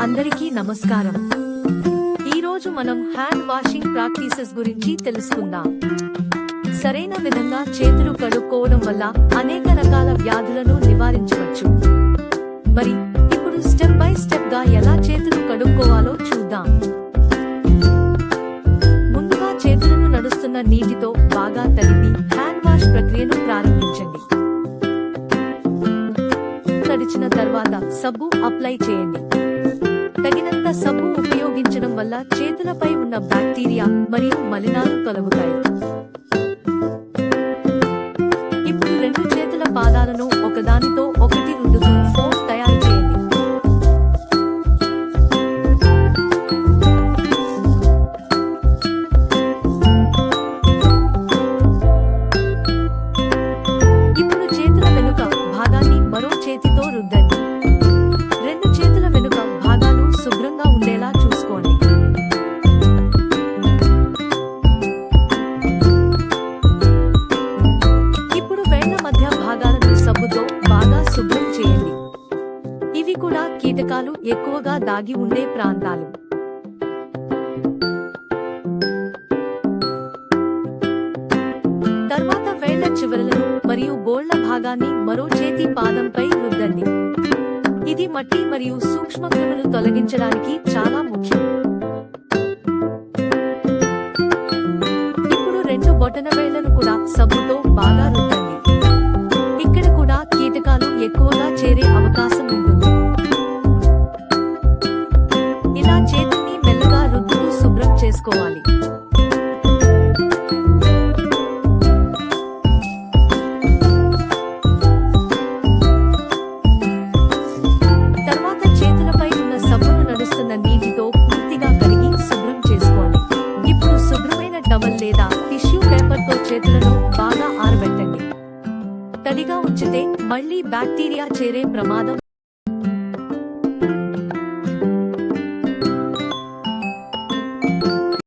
అందరికీ నమస్కారం. ఈరోజు మనం హ్యాండ్ వాషింగ్ ప్రాక్టీసెస్ గురించి తెలుసుకుందాం. సరైన విధంగా చేతులు కడుక్కోవడం వల్ల అనేక రకాల వ్యాధులను నివారించవచ్చు. మరి ఇప్పుడు స్టెప్ బై స్టెప్ గా ఎలా చేతులు కడుక్కోవాలో చూద్దాం. ముందుగా చేతులను నడుస్తున్న నీటితో బాగా తడిపి హ్యాండ్ వాష్ ప్రక్రియను ప్రారంభించండి. తడిచిన తర్వాత సబ్బు అప్లై చేయండి. తగినంత సబ్బు ఉపయోగించడం వల్ల చేతులపై ఉన్న బ్యాక్టీరియా మరియు మలినాలు తొలగుతాయి. ఇప్పుడు రెండు చేతుల పాదాలను ఒకదానితో ఒకటి రుద్దుతూ ఫోమ్ తయారు చేయండి. ఇప్పుడు చేతుల వెనుక భాగాన్ని మరో చేతితో రుద్దండి. రెండు చేతుల వెనుక భాగాలు శుభ్రంగా ఉండేలా చూసుకోండి. ఇప్పుడు వేళ్ల మధ్య భాగాలను సబ్బుతో బాగా శుభ్రం చేయండి. ఇవి కూడా కీటకాలు ఎక్కువగా దాగి ఉండే ప్రాంతాలు. తర్వాత వేళ్ల చివరలను మరియు గోళ్ల భాగాన్ని మరో చేతి పాదంపై రుద్దండి. ఇది మట్టి మరియు సూక్ష్మక్రిములు తొలగించడానికి చాలా ముఖ్యం. ఇప్పుడు రెండు బొటనవేళ్లను కూడా సబ్బుతో బాగా రుద్దండి. ఇక్కడ కూడా కీటకాలు ఎక్కువగా చేరే అవకాశం ఉంటుంది. ఇలా చేతిని మెల్లగా రుద్దుతూ శుభ్రం చేసుకోవాలి. నీటితో పూర్తిగా కడిగి శుభ్రం చేసుకోండి. ఇప్పుడు శుభ్రమైన టవల్ లేదా టిష్యూ పేపర్ తో చేతులను బాగా ఆరబెట్టండి. తడిగా ఉంచితే మళ్లీ బ్యాక్టీరియా చేరే ప్రమాదం